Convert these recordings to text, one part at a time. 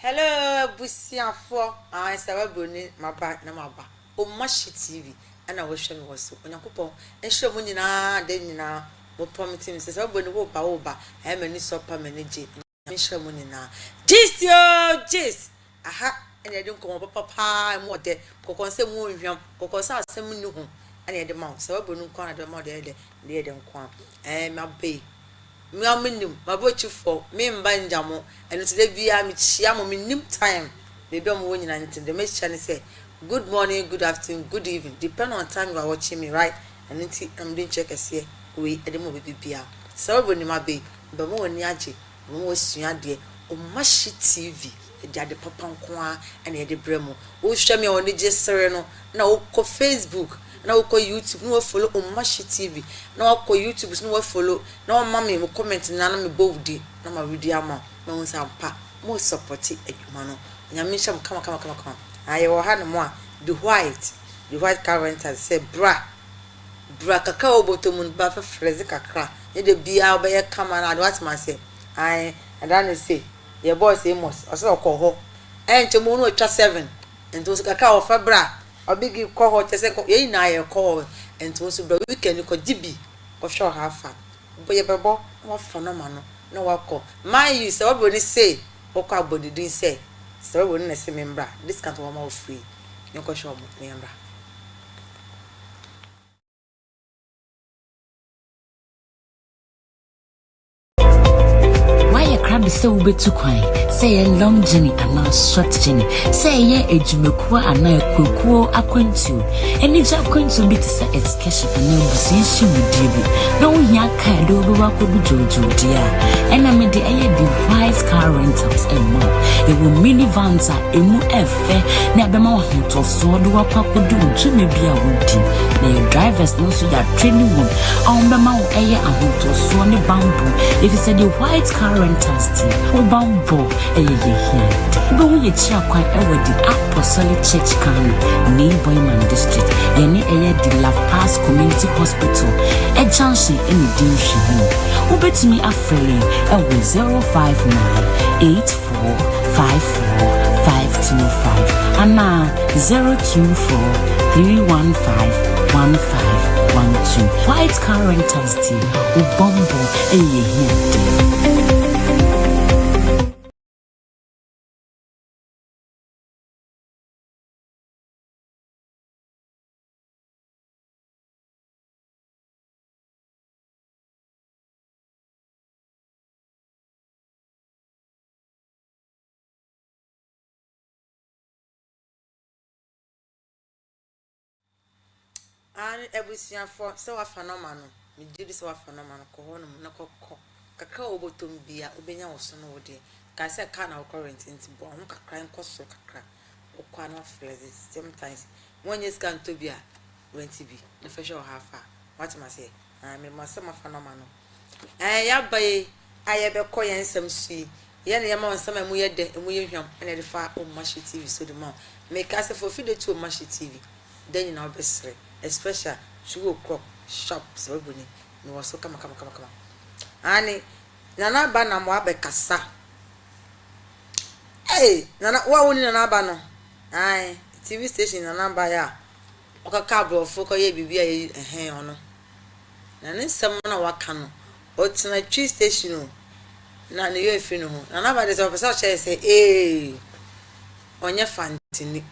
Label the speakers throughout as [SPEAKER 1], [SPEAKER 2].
[SPEAKER 1] Hello, Busiafo. I saw Bruni, my back, no maba. O Mashi TV, and I wish him was so. On your coupon, and show money now, then now. What promising says, I will go over. I am any supper manager. I show money now. Jis, yo, Jis. Aha, and I don't come up, papa, and what there. Coco say, moving him, Coco saw some new home. And I had the mount, so I will not come at the mother, the don't come. And my bay. Me aminim mabochi for me mbanjamo eno today bia me chia mo nim time baby am wo nyina ntin the message channel say good morning, good afternoon, good evening depend on time you are watching me, right? And nti I'm doing check here we edemo baby bia so we ni mabe ba mo woni age mo wasua de o Mashi TV e ade papa nko a na e de bremo wo hwa me woni je sere no na wo ko Facebook na wo ko YouTube no follow o Mashi TV na wo ko YouTube no follow na wo mama me comment na na me bowdi na ma video ama na wo sampa mo support adwuma no nyame sham kama aye wo ha no mo a the white current say bra kaka obotomun ba fa freze kakra e de bia obeye kama na what man say I don't say your boss Amos also ko ho enche mo no twa 7 ento so kaka ofa bra obigi ko ho tese ko ye na ye ko ento so bra weekend ko dibi ko show hafa boye bebo wa fa no ma no na wa ko man you say obo ni say o ko agbodidin say so we no say membra this can't wa ma free nyoko show mo membra.
[SPEAKER 2] Crab is so bit too quiet. Say a long journey and now short journey. Say yeah, a jumekua and now a kukuo aquentu. And it's aquentu bit to say excursion and now position with David. No, ya can't do what could be Jojo, dear. And I made the air device car rentals and more. It will minivans are a more affair. Never more hotel so do what Papa do. Jimmy be a woody. The drivers know so you're training one. On the mount air and hotel so on the bamboo. If you said the white car rentals. Obambo here. Go ye chia quite over the Apostolic Church Kano, Boyman District, Yeni the La Paz Community Hospital, a junction in the Division. Uber to me a friend, 059-8454-525 and now 024-315-1512. White car rentals tea, Obambo here.
[SPEAKER 1] And ebusia for so a phenomenon me did so a phenomenon ko hono na kokko kakra obotom bia obenya wo so no de ka se ka na current nti bo ho kakra nko so kakra okwa na flexes sometimes when you scan to bia went bi na fa show half what ma say me ma se ma phenomenon ya bae aye be ko yensam sui ye na ye ma nsam amu ye de emu ye hwam na de fa o Mashi TV so de ma me ka se for video to Mashi TV then you know besre especially sugar crop shop so buni no was so kama ani nana ba na mo abekasa nana wa woni nana ba no ai TV station nana ba ya okaka bro fo ko ye bibia ono na ne nsem na waka no o tina twi station o na ne yo efi no ho nana ba de so pesa che say onye fantini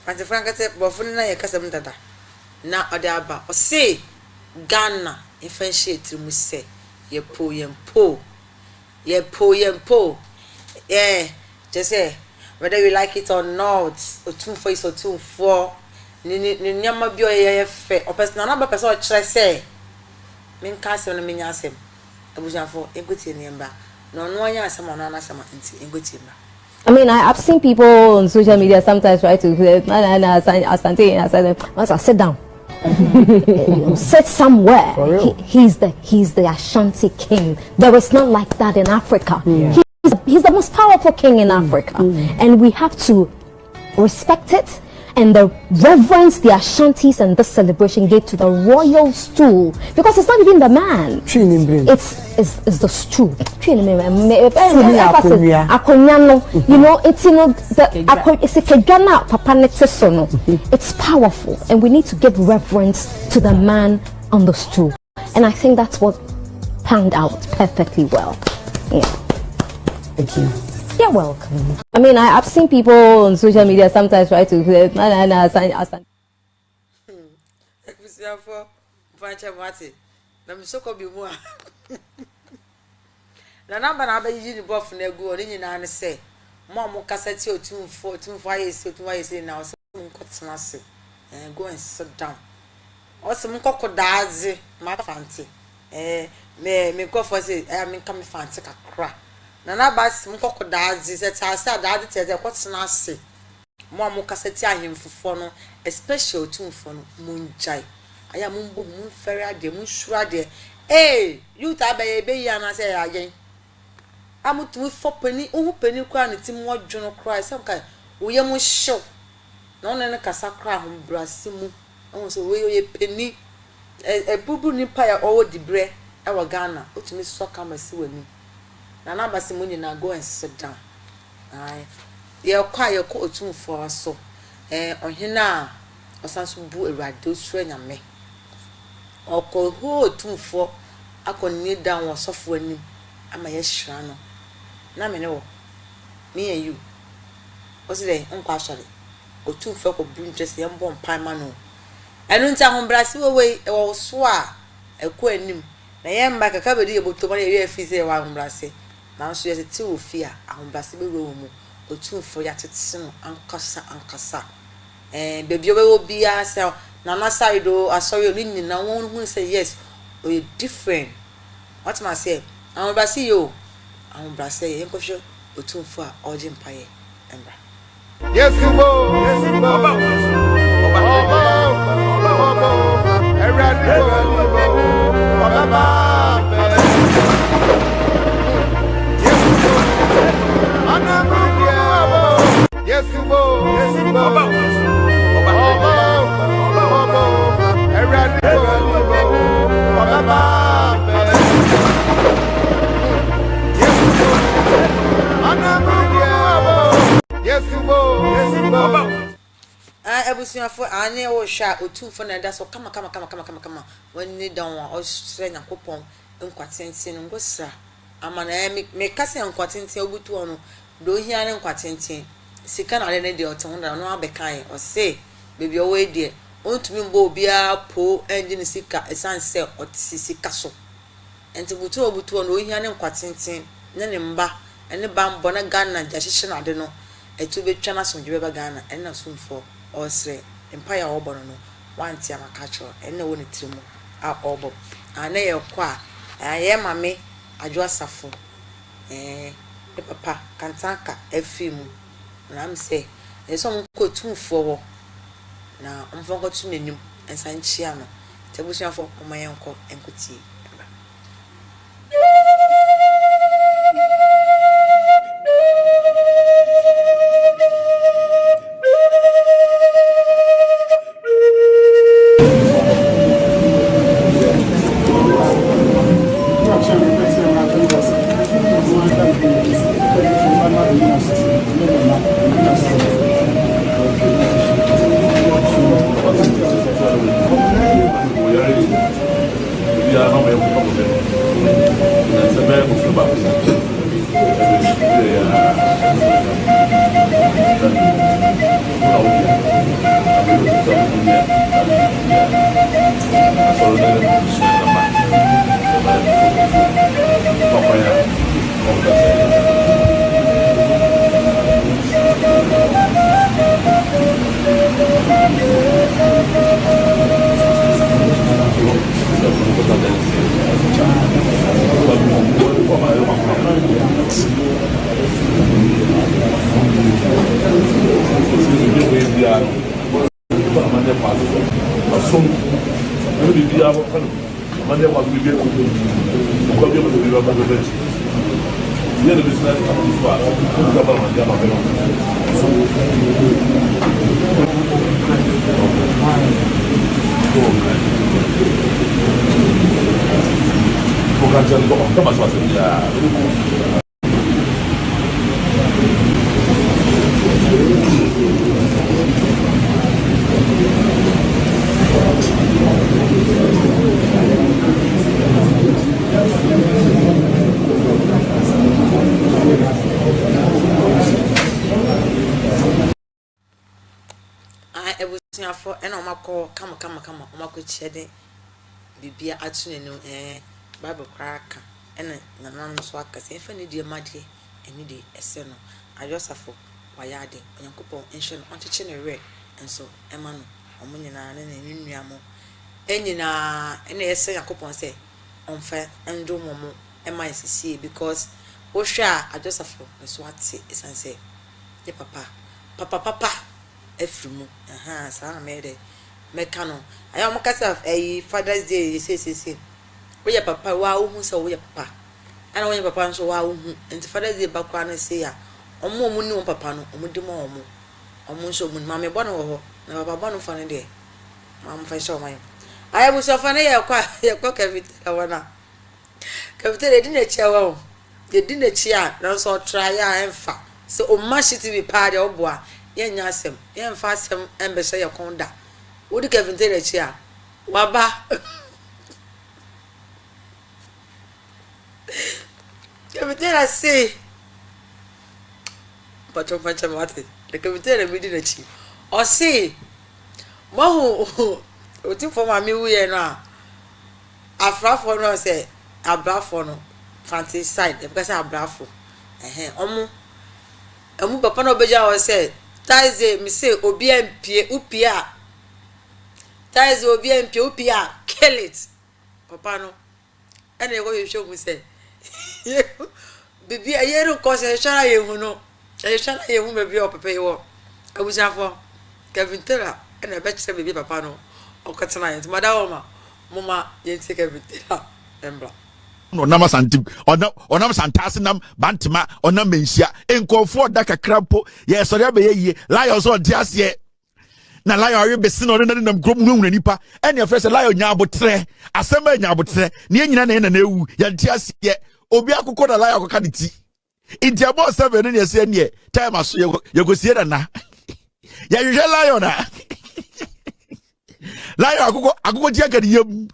[SPEAKER 1] Fanti Franka say bofuni na ye kasam dada na odaba o say Ghana infenshate mu say ye po just say whether you like it or not o tun for is o tun for ni nyama bi o ye fe o person na ba person o kire say min ka se no min yasem abujafo egotie ni mba no no anya asem ono na asem nti egotie mba.
[SPEAKER 3] I mean, I've seen people on social media sometimes try to once I sit down, sit somewhere. He's the Ashanti king. There is not like that in Africa. Yeah. He's the most powerful king in Africa, and we have to respect it and the reverence the Ashantis and this celebration gave to the royal stool, because it's not even the man, it's the stool. You know, it's powerful, and we need to give reverence to the man on the stool, and I think that's what panned out perfectly well. Yeah.
[SPEAKER 4] Thank you.
[SPEAKER 3] You're welcome. I mean, I've seen people on social media sometimes try to
[SPEAKER 1] na number na ba yi ni bof na egu oni nyina ne se mo kasati otumfo ayese na o se nko tena se go and sit down o se nko kodaadze ma fante me go for say me come fante kakra na ba se nko kodaadze se ta se adaadze te ko tena se mo kasati ahemfofo no especially otumfo no munjai aya mumbo mun fere ade mun shura de you ta ba ye be ya na se ya gen amutu for penny penny kwa ne tim wodwono cry some kai wo ye mu show na one ne kasa cry ho brase mu won so we ye penny bubu ni pa ya owo dibre e wa Ghana otumi so kamasi wani na na base mu nyina go and sit down ai ye kwa ye ko otumfo so ohina osanso bu ewrade osura nyame oko ho otumfo akonni down osofo ani ama ye hira no na me ne wo me and you what's it nkwa sori otumfo ko bu interest ye mbo mpan ma no enu nta ho brase we wo so a ekọ anim na ye mba kaka bedi ye boto ma ye afi se wa brase na nso ye ti ofi a ahombrase be ro mu otumfo ya tete no ankasa baby we be as na na side o asori oni nyina won hu say yes o different what ma say ahombrase yo ahombrase ye nkofio otumfo a oje mpaye embra
[SPEAKER 5] yes bo baba
[SPEAKER 1] ebusuafo ane wo hwa otumfo na da so kama wani down o sre nyakopon nkwatentin ngosa amana me kase nkwatentin obutu ono do hia ne nkwatentin sika na le de ote honda no abekan o se bebi o we de ontumi mbo obia po engine sika esanse otisika so enti butu obutu ono hia ne nkwatentin ne mba ene ba mbo na Ghana jahihye na de no etu betwa na so dwebe ba Ghana ena sumfo osre empire obono no wanti amakacho ene woni tirimu a obo ana ye kwa ye mame adwo asafo e papa kantaka efimu na am say eso mko tumfo wo na mfonko tunenim ensanchia no tebusuafo omayenko enkuti for and on my call, come, on my good shedding. Bibia atune Bible crack and nanan swakas if any dear maddy any day a seno. I just have for Wayadi, Yankopo, and Shen on to chin and so Emano, Omunina and Niamo. Any essay Yankopo say on fair and do momo MICC because Osha I just have for the swat say is and say, Ye papa, Efrumu, Sana made it. Mekano I am of a Father's Day say we your papa wow who so we papa and when your papa so wow and Father's Day background say ya omo mu ni papa no omo de mo omo so mu mama bo no na baba no fa ne de mama fa show my I was so funny ya kwa kavita wana kavita de na chia wa de di na chia na so try ya emfa so o ma shit be pa de oboa ye nya asem ye emfa asem embe say ya konda Would you give a chair? Waba Cavitera say, but of Pachamati, the Cavitera reading a chief. Or say, Mahu, what for my meal now? A frafono say, a brafono, fancy side, because I brafo. Omu, a mupapano beja said, Taze, me say, Obian Upia. Ties will be Pia, kill it. Papa no. And I go you show me say. Baby, a year of course I shall you know. I shall you whom be up pay war. I was for Kevin Terra and I bet baby papa no. Or Catana, Madama, Mama, you take everything. Embla.
[SPEAKER 5] No nama santim or nam santasinam bantima or nam mensia en comfort daka crampo yes or ye lions or just ye na lion you be sin or nam grom no nipa and your first lion nyabotre asema nyabotre ne nyina na ewu ya just ye obi akoko na lion akoko kaniti intiamo 7 ne yesi ne time aso ye go sie na ya hwehwe lion na lion akoko tia kan yam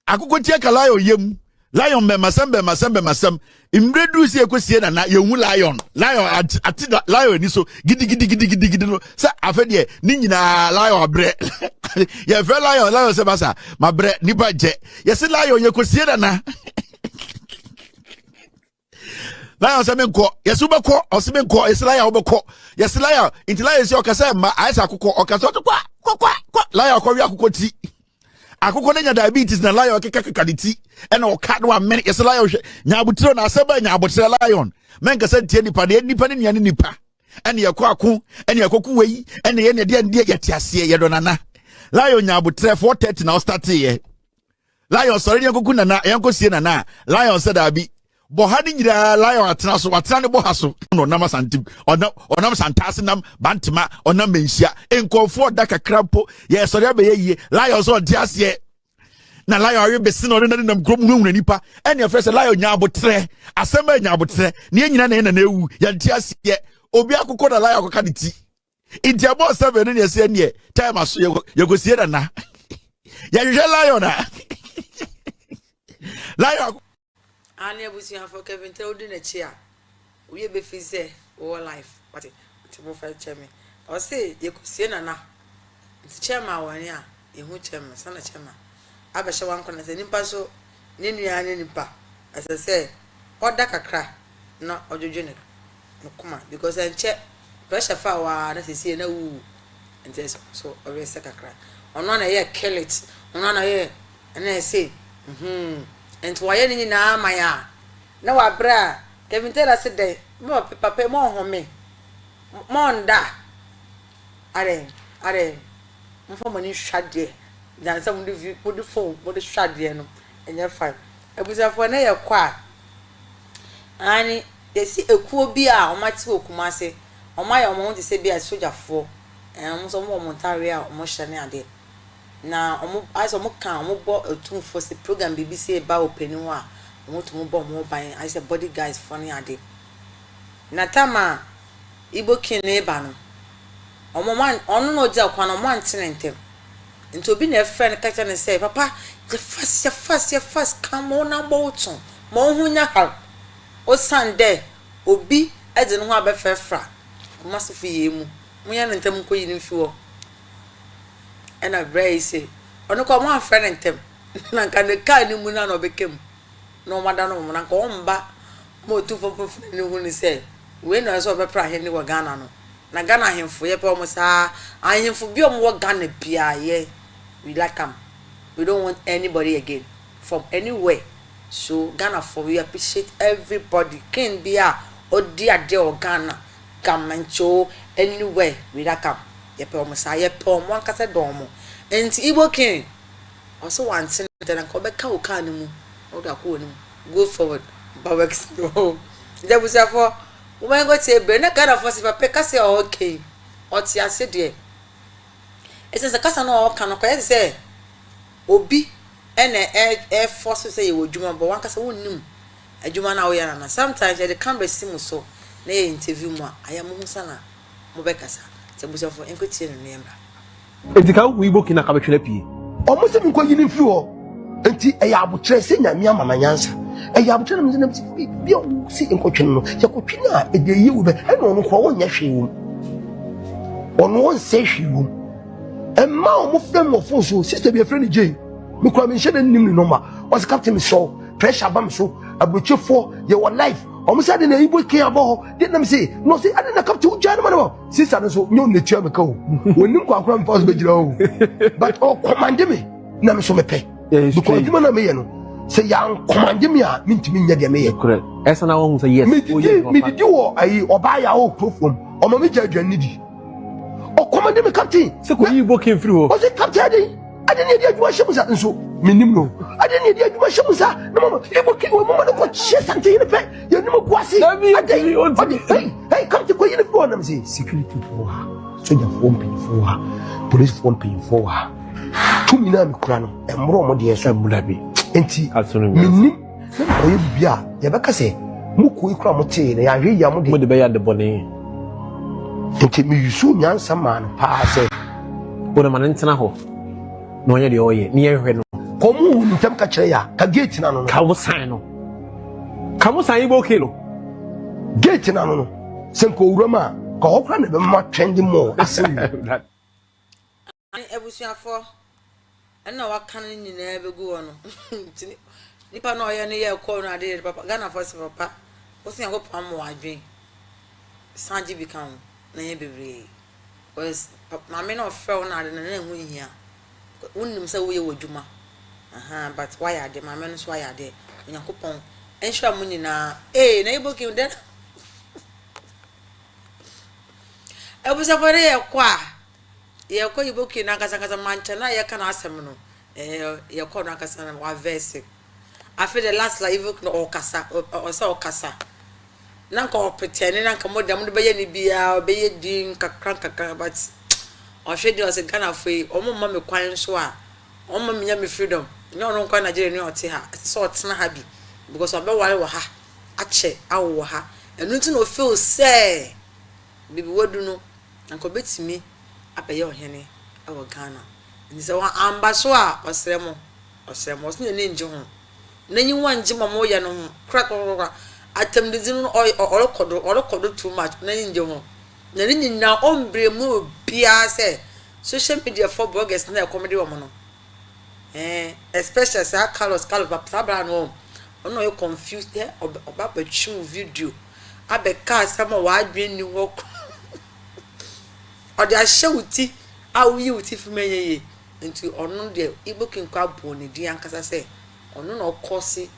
[SPEAKER 5] akoko tia ka lion yam lion be masam imredu si ekosie na yehu lion ati lion ni so gidi no sa afede ni nyina lion abre ye fe lion se basa mabre ni baje ye se lion ye kosie na lion se menko ye su beko o se menko ye se lion obeko ye se lion inti lion se okasa ma aisa akoko okasa kwa lion kwa wi akoko ti akoko nya diabetes na lion kekakaditi ena o ka no amene yes lion hwe nyabutiro na aseba nyabutiro lion menka se tie nipa de nipa ne nya ne nipa ene yakọ ako ene yakoku wei ene ye ne de yeti ase ye do nana lion nyabutiro 430 na start ye lion sori ne yakoku nana yankosie nana lion said abi bohani nyira lion atena so watena ne bohaso no nama santim onam santase nam bantima onam menhia enkonfo daka krampo ye sori abeye lion so de ase na lion awe besi no nam grom no nipa ene first lion nyabotre asema nyabotre ne nyina na ewu ya de ase obi akoko na lion akoko kaniti intiamo 7 ne yesi ne time aso ye go sie na ya hwehwe lion na lion
[SPEAKER 1] Ani abusi afọ Kevin tell di na chi a we be fi say all life what mo fa cheme o say ye kusie na chema wani a ye hu chema sana chema abehye wan kona say nimpa so ne nua ne nipa as I say oda kakra na ojojo ne no kuma because enche pressure fa wa na sisi na wu ente so always say kakra ono na ye kill it ono na ye na say and why ni na maya na wa bra Kevin tell us dey mo papa mo home mo nda are mo fo mo ni hwade dan some mo di phone mo di hwade no enye fine abusafo na ye kwa ani yesi ekuo bi a omati okumase omaya omo de se bi a sojafo omo so mo montare a omo hyane ade na omo aso omo kan omo bo etumfo se program BBC ba openi ho a omo to mo bo mo ban I say body guys funny ade na tama Igbo king na eba no omo man onu no ja kwa no man tenentem nti obi na friend catch and say papa you fast come on na boton mo hunya ha o sande obi e de no ho abefefra masofi yemu mo ya nentem ko yin fi wo ena bray say onu ko mo friend nentem na kan de ka ni mu na no bekem no mada no mo na ko mba mo tu fo ni hu ni say we no so bepra he ni wo Ghana no na Ghana hemfo ye pe o mo sa ahemfo bi o mo wo Ghana bia ye we like them. We don't want anybody again from anywhere. So Ghana for we appreciate everybody. Can be a or dear or Ghana, Gamancho, anywhere we like them. Yepe omusa yepe omwan kasa domo. And Igbo king also one thing that I come back ka ukanimu. Go forward. Bawex no. There was therefore when go say be na Ghana for se papa kase okay. Oti ase de. It's a kasa no kan ko say obi ene e force say you djuma but one kasa wonnim adjuma na wo yana na sometimes they can be sim so na interview mu a aya mu sana mo be kasa se bu for enkotie no nemra
[SPEAKER 6] etika wo Igbo king na ka betwele pie
[SPEAKER 7] omo se mi ko yini fi ho enti e ya abotire se nyame amama nyansa e ya abotire no na bi o si enkotwe no ya kotwe na e de yi wo be e no no ko won nya hwe wo ono won se hwe wo Emma omo frem mo phone so sister be friend Jay me kwa me shede nim ni number was captain me so pressure bam so abrochefo ye wa life omo say na Igbo king abo dey na me say no say ade na captain ujana man bo sister no so nyo na tia me ka o wonim kwa kwa me pass be jira o but o command me na me so me pe because you na me ye no say ya command me a me ntimi nya de me ye
[SPEAKER 6] correct esa na won say yes
[SPEAKER 7] me didi wo ayi oba ya o profom omo me ja adwan nidi o command me captain
[SPEAKER 6] se ko Igbo king free ho
[SPEAKER 7] o say captain I didn't need you shamusa and so minimum I didn't need you shamusa no mama Igbo king wo mama ko chase something in pe you no kwasi hey come to ko yin for na say security for ha soldier for pay for ha police for pay for ha tu mi na mi kura no emro mo de so emula bi enti minim o ye bia ye beka say mu ko ikura mo te na ya hwe ya mo
[SPEAKER 6] de be ya de bone
[SPEAKER 7] enti mi yusu nyansa man pa say
[SPEAKER 6] bona man ntena ho no ye de oye ni ehwe no
[SPEAKER 7] komu ntem ka kire ya ka gate na no
[SPEAKER 6] ka mo sign Igbo king no
[SPEAKER 7] gate na no senko urama ka hokra na be ma trending more asen
[SPEAKER 1] ebusuafo na wakan nyina begu wono nipa na oye ne ye ko no ade papa Ghana for se papa osia go pam mo adwen sanji bi kan na ye bebre was mama na ofre na ade na hu hia unnim se wo ye wodwuma but why ade mama no so why ade Onyankopon enhwa mu nyina na Igbo king den ebusuafo ye kwa ye ko Igbo king na kasa mancha na ye kana asem no ye ko na kasa na wa verse after the last live no okasa okasa na ko pretend na ko modam do be ye ni bia be ye din kakran but o hwedi o se Ghana foi o mo ma me kwan so a o ma me nya me freedom no no kwa Nigeria ni ote ha so otena ha bi because obe wale wo ha ache awo ha enu nti no feel say bibi wodu no anko betimi apeye ohene awo Ghana ni se wa amba so a osremo so ne nje ho nanyi wanje mamo ya no crack atem de zinu orokodo too much nanyi nje ho nani nyina ombre mu bia se social media for bloggers na comedy wo no especially say Carlos babra no ono you confused there oba batchu video abeka sama wa adwen ni wo odi ahye wuti awu yi wuti fumeye nti ono de Igbo king kwa bo ne di ankasa se ono na okosi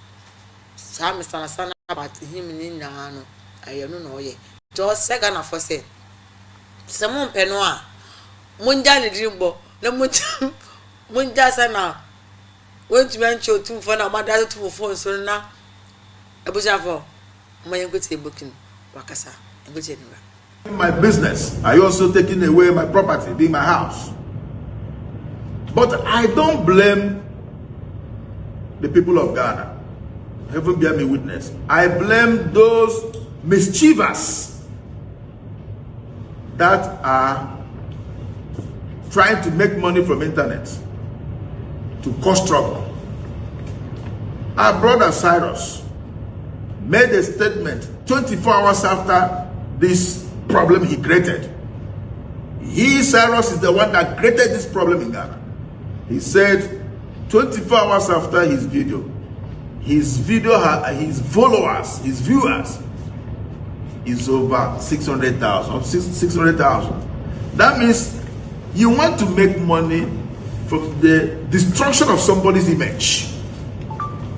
[SPEAKER 1] sa Mr. Sana about him ni na no ayeno na oye just say Ghana for say some peno a munja ne dimbo na munja sana went to mention to for na mother to phone so na abusafo my young good booking wakasa and good
[SPEAKER 8] my business. I also taking away my property, being my house. But I don't blame the people of Ghana. Heaven bear me witness. I blame those mischievous that are trying to make money from internet to cause trouble. Our brother Cyrus made a statement 24 hours after this problem he created. Cyrus is the one that created this problem in Ghana. He said 24 hours after his followers, his viewers is over 600,000. That means you want to make money from the destruction of somebody's image.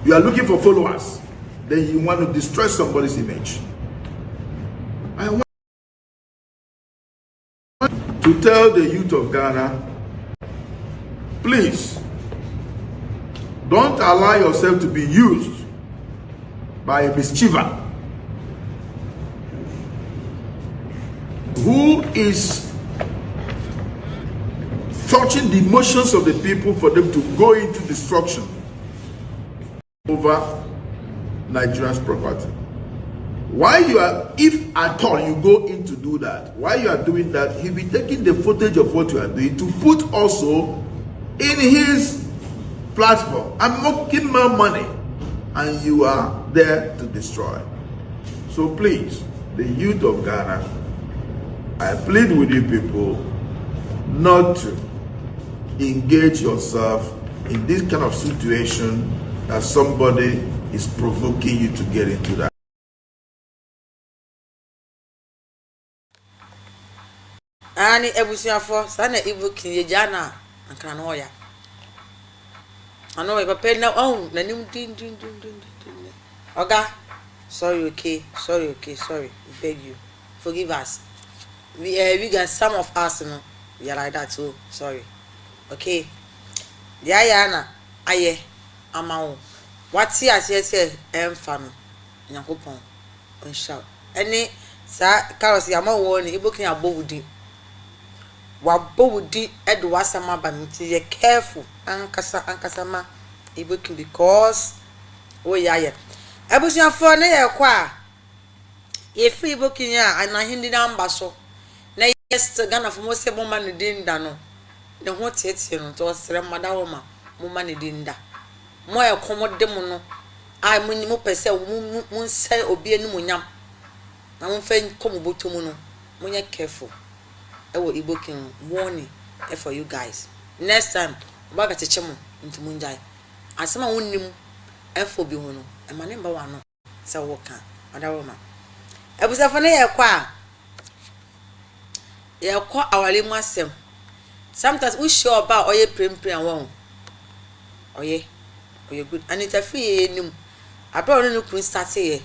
[SPEAKER 8] You are looking for followers, then you want to destroy somebody's image. I want to tell the youth of Ghana, please, don't allow yourself to be used by a mischiever who is touching the emotions of the people for them to go into destruction over Nigeria's property. Why you are, if at all you go in to do that, while you are doing that, he'll be taking the footage of what you are doing to put also in his platform and making more money, and you are there to destroy. So please, the youth of Ghana, I plead with you people not to engage yourself in this kind of situation that somebody is provoking you to get into that.
[SPEAKER 1] Ani ebusuafo sana ibukin ye jana ankra no ya ano e papa na nanim din oga sorry okay beg you forgive us we got some of us no we are like that too sorry okay dia ya na aye amawo wati asese emfa no yakopon onsha eni sa karos ya mawo ni ibukin abowudi wabodi edo wasama banti ye careful ankasa ma ibukin because ya abusuafo na ye kwa ye free ibukin ya anahindi namba so na yes Ghana for mo se mo ma ne dinda no ne ho tietie no to sere mada wo ma mo ma ne dinda mo e komode mo no ai mo ni mo pese mo nse obi enu mo nyam na mo fe komo botomu no mo nya careful ewo ibukin warning for you guys next time oba beteche mo ntimu njai asema wonnim efo bi ho no e mane mba wa no se wo kan adawo ma ebusafo na ye kwa awale mu asem sometimes we sure about oye prem won oye good and it afi enim abro no kun start here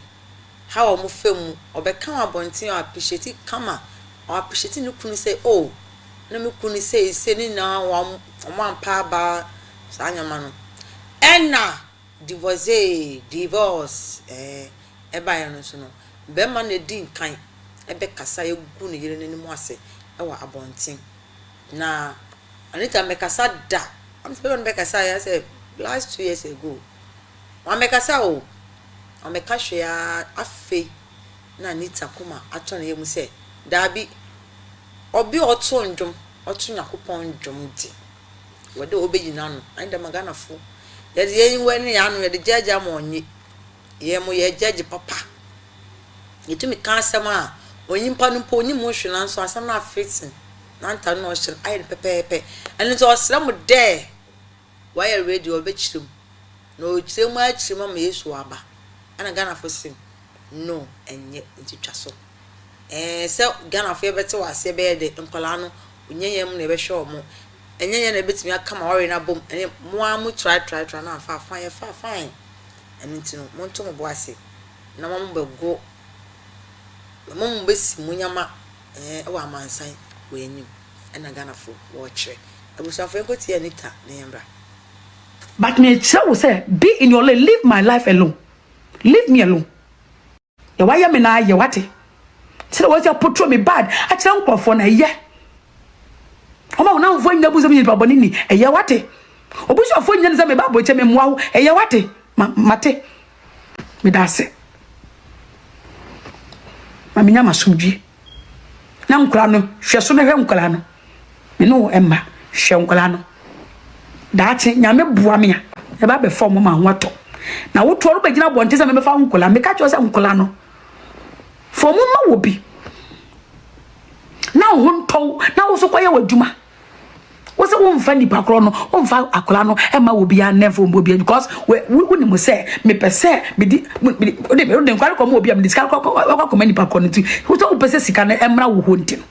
[SPEAKER 1] how o mo fam obeka abontin appreciate kama or appreciate no kun say oh na me kun say ni na o ampa ba sanyama no enna divorce eba ya no so no be ma na di nkan ebe kasa egu ne yire n'anim ase ewa abontin na anita me kasa da am say on be kasa ya say last 2 years ago wa me kasa o am me kahwe ya afe na anita kuma ato na yemu say dabi obi oto ndwom oto yakopon ndwom di wode obegyina no anda magana fo ye yin wani ya no ye de jaja ma onye ye mo ye jaji papa yetumi kan asema onyimpa no po onyi mo hwe na so asem na afixing na nta no hwe ai pepepe ene so osram de wire radio obechirim no chirim achirim ma yesu aba ana Ghana fo sim no enye ntitwa so se Ghana fo yebete wase be de nkola no onyeyem na ebe hwe omo enye na betimi aka ma wore na bom ene mo amu try na fa fine ene ntino mo nto mo boase na mo mbego mo mbesi munyama wa mansan we enim ena Ghana fo wo kire abusafo enkoti anita na yembra
[SPEAKER 9] but me say be in your lane, leave my life alone, leave me alone. The why me na ye wate. Say what you portray me bad. I tell for na ye. Oma una mfo nya buzo mi babo nini. Ye wate. Obuso afo nya nza me babo che me mwa. Ye wate. Mate. Me da se. Ma me nya masumdwi. Na nkura no hwe so na hwe nkura no. Me no emma hwe nkura no. Daati nyame bua me a. E ba be form ma hoto. Na wo toro be gina bonte se me fa nkura. Me ka cho se nkura no. For mama will be now one toe now also quite a juma. Was a one funny pacrono, one file acolano, Emma will be a never will be because we wouldn't say, me per se, me didn't quite come will be a discount many paconity, who don't possess a can Emma will hunt him.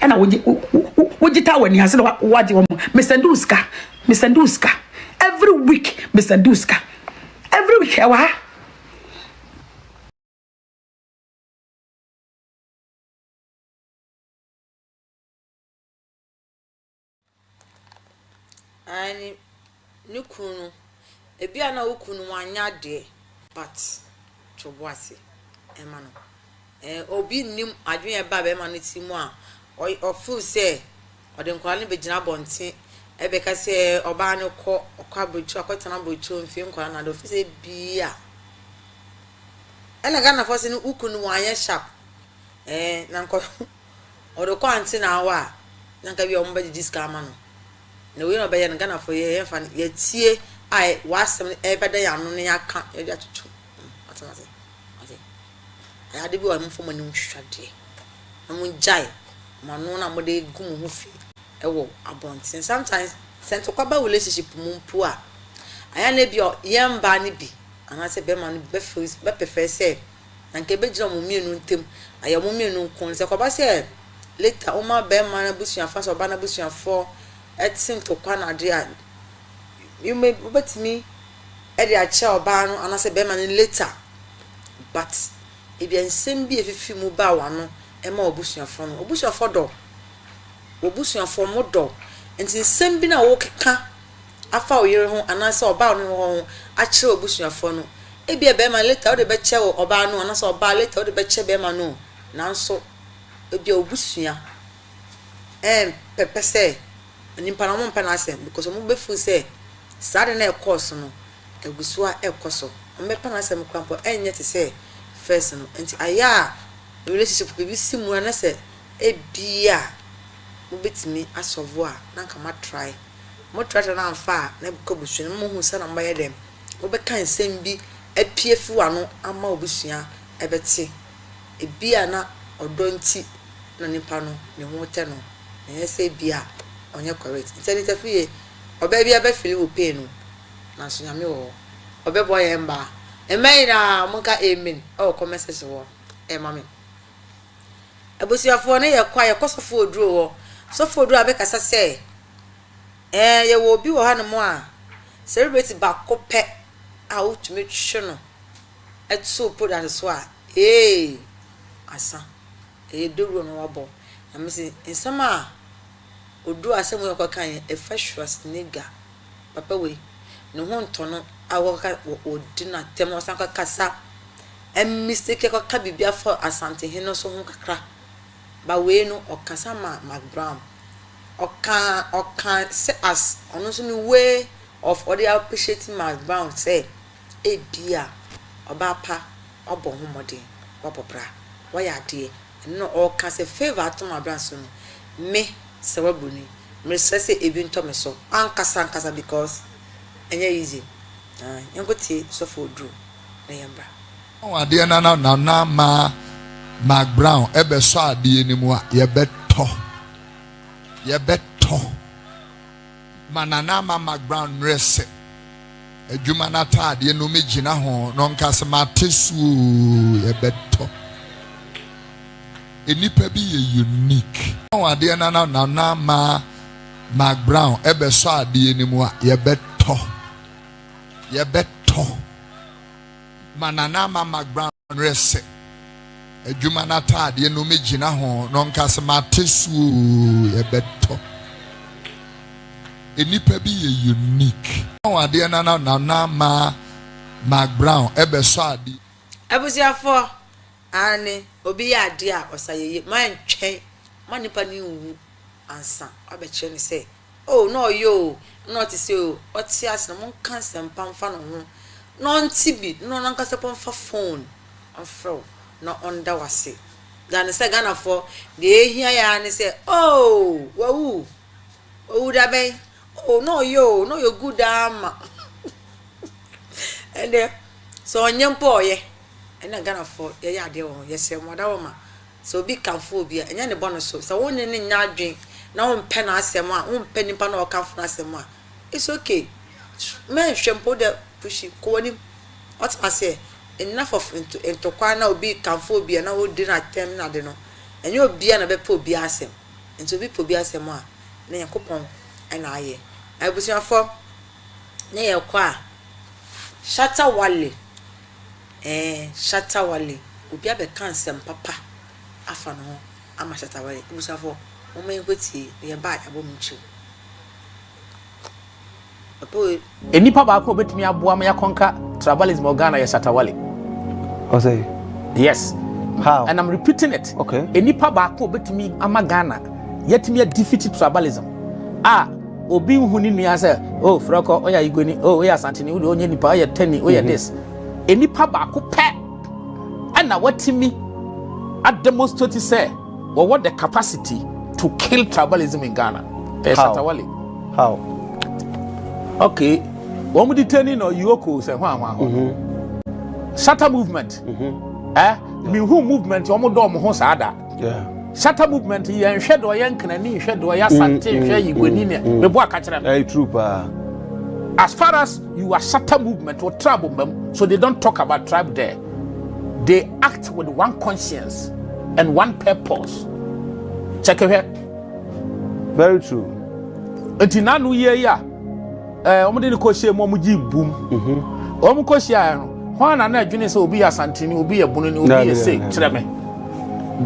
[SPEAKER 9] And I would you tell when he has what you want, Mr. Duska, every week, Mr. Duska, every week,
[SPEAKER 1] ani nukunu ebi ana ukunu wanya de but chobwase ema no obi nim adwen ba be ma no timu a ofu se ode nkwala ne begina bonte ebe ka se oba ne kọ akwabochu akotana bochu mfi nkwala na do fi se bia ela gana fo se no ukunu wanya sharp na nko odo ko anti na wa na nka bi o mba diska ma no na we no be yan gana for ye fa ye tie ai wasem e beda ya no ne aka ye dia tutu atamase ai ade bi wa mfo mani nhwade na mun jai manu na mo de gum hu fi e wo abontin sometimes sento kwaba relationship mumpu a aya na bi o ye mba ne bi anase be ma no be prefer say na nke be jira mo mienu ntem aya mo mienu nkon se kwaba say later o ma be ma na busuan fa so ba na busuan fo etim to kwana de a you may bet me e de a che oba no anase be ma no later but e bi ensem bi efifi mu ba wa no e ma obusuan fo no obusuan fo do obusuan fo mo do enti ensem bi na wo keka afa oyere ho anase oba no ho a che obusuan fo no e bi e be ma later o de be che oba no anase oba later o de be che be ma no nanso e bi obusuan pepese nimpa na mo mpa na asem because mo be fu say sade na e course no egusua e koso mo mpa na asem kwampo enye te say first no enti aya relationship be simu na say e bia mo betimi asovo a na nka ma try mo try na amfa na ko busua mo hu sa na mba ye dem mo be kan sem bi apie fi wa no ama obusua e beti e bia na odonti na nimpa no ne ho te no na say bia onye correct instead it afie oba bia be feel wo pain no na so nyame wo oba boy emba emai na monka amen o comment section wo mami abusiafo ne ye kwa ye kosofo oduro wo sofo oduro abekasa se ye wo bi wo ha no mo a celebrate ba kope a utumi hwe no etso product so a asa duro no wabo na me se nsama odu asem yo kwakan e fashwas nigga papa we no ho ntono awoka odina tem no sanka kasa mistake kwa bibia for asante he no so ho kakra ba we no okasa Mac Brown oka say as ono so ni way of all appreciating Mac Brown say e bia oba pa obo homode wapopra waya de no oka say favor to Mac Brown so no me sawabuni me say ebi ntome so ankasa because enye easy yankoti so for drew na yamba
[SPEAKER 10] o ade na ma Mac Brown ebe so ade ni mu a ye beto manana ma Mac Brown rese adwuma na ta ade no me gina ho no nkase ma tesu ye beto enipa bi ye unique o ade na ma Mac Brown ebe so ade ni mu a ye beto manana ma Mac Brown rese adwuma na ta ade no me gina ho no nkase ma tesu ye beto enipa bi ye unique o ade na ma Mac Brown ebe so ade
[SPEAKER 1] abusiafo ane obi ya ade a osaye man twen man nipa ni wu ansa abeche ni say oh no yo not say oh oti as na mon cancer pamfa no ho no ntibi no nan kasa pamfa phone afro no onda wase dan say Ghana for the ehia ya ni say oh wawu da be oh no yo good ama and so onyempo ye ena Ghana for ye ya de won ye se mo da wo ma so bi kanfo bi enya ne bono so won ne nya adwen na won pe na asem a won pe nipa na o kanfo na asem a it's okay men shempo de pushi ko woni what I say enough of into kwa na obi kanfo bi na wo di na tem na de no enya obi na be pe obi asem into obi pe obi asem a na yakopon ena aye abusuafo na ye kwa Shatta Wale Shatta Wale obi abe kansem papa afa no ama Shatta Wale abusuafo o men kweti ye ba abomchu apo
[SPEAKER 6] enipa ba ko betumi aboa ma yakonka tribalism Ghana ye Shatta Wale.
[SPEAKER 11] O say
[SPEAKER 6] yes.
[SPEAKER 11] How?
[SPEAKER 6] And I'm repeating it.
[SPEAKER 11] Okay.
[SPEAKER 6] Enipa ba ko betumi ama Ghana yetumi defeat tribalism. Obi huni nua say oh froko oya igoni oh oya santini wo onye nipa oya tani oya this enipa ba ko pe ana watimi at demonstrate say what the capacity to kill tribalism in Ghana. Shatta Wale.
[SPEAKER 11] How?
[SPEAKER 6] Okay. One would detain no Yoko say Shatta movement. Me who movement omo do omo ho sada.
[SPEAKER 11] Yeah.
[SPEAKER 6] Shatta movement yen hwedo yen kanani hwedo ya sante hwe yigoni ne me bo akachira.
[SPEAKER 11] Hey trooper.
[SPEAKER 6] As far as you are Shatta movement or tribal mem, so they don't talk about tribe there. They act with one conscience and one purpose. Check it here.
[SPEAKER 11] Very true.
[SPEAKER 6] Until now ye ya omode ni ko hye mo mu gi bum omu ko hye no hwana na adwene se obi ya santini obi ya bunu ni obi ya say kire me.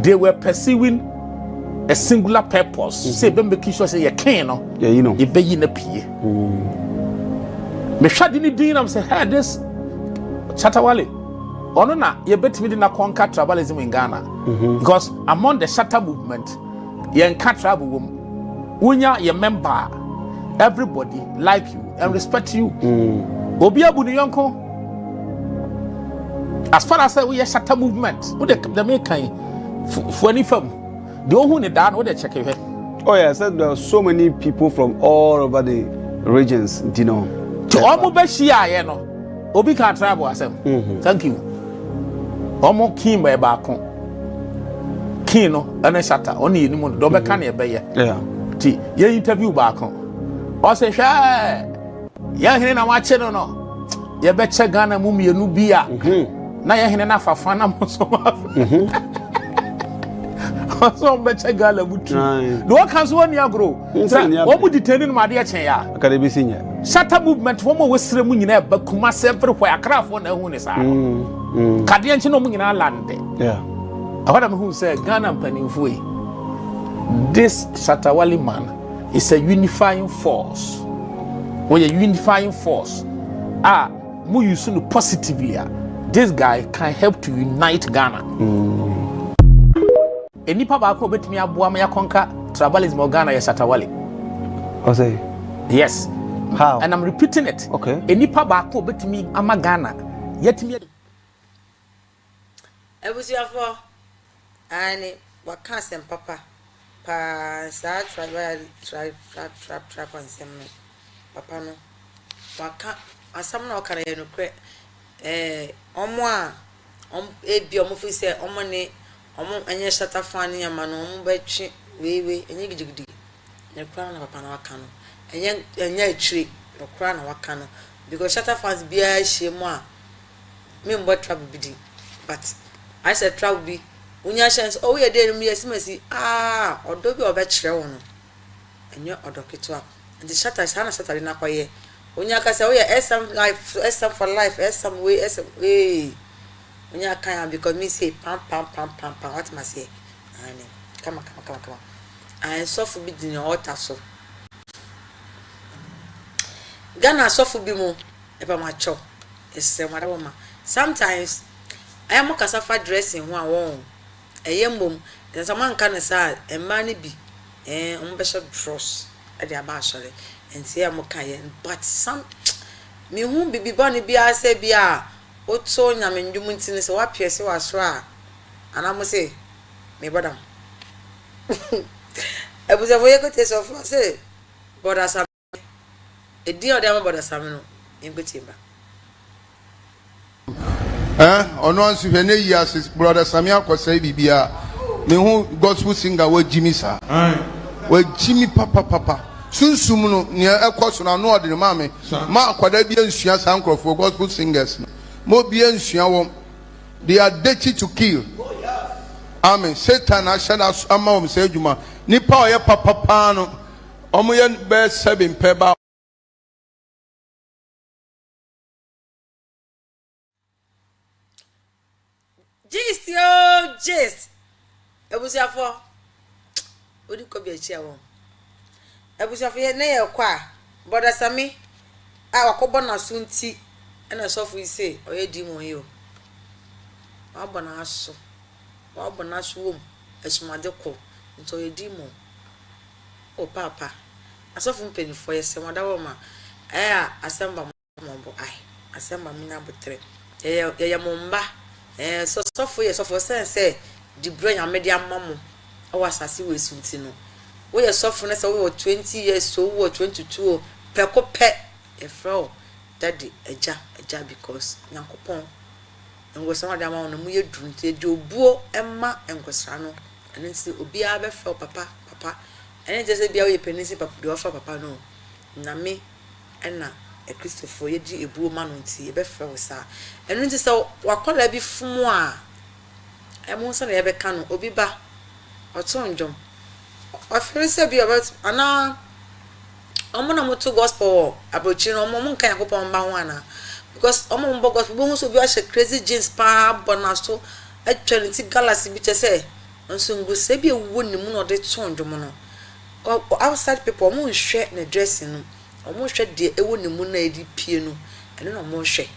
[SPEAKER 6] They were pursuing a singular purpose. Say be make sure say ye ken no
[SPEAKER 11] yeah you know
[SPEAKER 6] ye be yi na pie me hwade ni din am say hey this Shatta Wale ono na ye betimi di na conquer tribalism in Ghana because among the Shatta movement ye enka tribal wonya ye member everybody like you and respect you. Obi abu ni yonko. As far as we Shatta movement, who the make for any firm, the one who need that, what they check it.
[SPEAKER 11] Oh yeah, I said there are so many people from all over the regions, you know.
[SPEAKER 6] To almost be share, you know. Obi can't travel as thank you. Almost keen by back on. Kino and a Shatta only any more double can you be?
[SPEAKER 11] Yeah.
[SPEAKER 6] T your interview back on. I say, yeah, here na watch no no. You betcha Ghana mumi you bia. Na ya here na fafana mo so. So betcha Ghana mutu. No can so one ya grow. What would detain ma de chen ya?
[SPEAKER 11] Can be seen ya.
[SPEAKER 6] Shatta movement wo mo wesre mu nyina ba kuma everywhere akrafo na hu ne sa. Kade nche no mu nyina land.
[SPEAKER 11] Yeah.
[SPEAKER 6] Ahora me hu say Ghana mpanimfo yi. This Shatta Wale man is a unifying force. When a unifying force, mu use it positively. This guy can help to unite Ghana. Enipa ba ko betimi aboa ma yakonka tribalism Ghana ye Shatta Wale.
[SPEAKER 11] O say
[SPEAKER 6] yes.
[SPEAKER 11] How?
[SPEAKER 6] And I'm repeating it.
[SPEAKER 11] Okay.
[SPEAKER 6] Enipa ba ko betimi ama Ghana yetimi
[SPEAKER 1] ebusuafo ani wakansem papa pa sa tribal ansem papa no waka asam na okara ye no kre omo a ebi omo fi se omo ne omo enye Shatta fani ama no omo ba twi wewe enye gidigidi ne kra na papa na waka no enye atwi no kra na waka no because Shatta fans bia hye mo a me mbo trouble bidi but I said trouble be unya chance oh ye dey me yesimasi odo bi obekire wo no enye odoketo and the Shatta is hana Shatta na kwaye unya ka say oh ye SM life SM for life SM way SM way unya kan because me say pam what must say ani come and so for be the altar so Ghana so for be mo e pa macho ese mara wo ma sometimes I am cassava dressing one won. A young mum, and some man can say, and money be, and bishop frost at the abashally, and say I'm okay, but some me whom be bonny be I say be what so yam and you mean so what pierce was ra, and I must say, me brother. I was a way good taste of say, but as a dear damn about a salmon in good timber.
[SPEAKER 8] Ono ansi hwene years brother Samia kwasai bibia me hu gospel singer we Jimmy sa we Jimmy papa sunsum no ne ekoso na no ode ma me ma akwada bia nsua sankrofo gospel singers no mo bia nsua wo they are dirty to kill. Amen. Satan ashana ama wo se adwuma nipa oye papa no omo ye be 7 peba.
[SPEAKER 1] Gist. Ebusiafo. Odi ko bi achia won. Ebusiafo ye na ye kwa. Brother Sami wakobo na so nti na sofu ise oye di mo yo. Wabo na aso. Wabo na so wom. Esumade ko. Nto ye di mo. O papa. Asofu mpenifo ye se wada wo ma. Asemba mo ai. Asemba mina botre. Ye momba. So for sense the brain and media mamu was as we sunti no we are softness we were 20 years so we were 22 peko pe a fro daddy eja because nyankopon and was some other man no mu yedru nti de obuo emma enkwesra no and nti obi a be fro papa and just bia we penisi papa de offer papa no na me na e Christopher yedi ebuo ma no nti e be fro sa enu nti so wakola bi fumu a emu so na ye be ka no obi ba otonjom ofere se bi about ana omo na moto gospel abochi no omo nkan yakopon ba ho ana because omo mbo gospel bo so bi a she crazy jeans pa bonaso etwenity galaxy bi che se nso ngo se bi ewo ni mu no de tonjom no outside people omo nhwe na dressing no omo hwe de ewo ni mu na edi pie no eno no mo hwe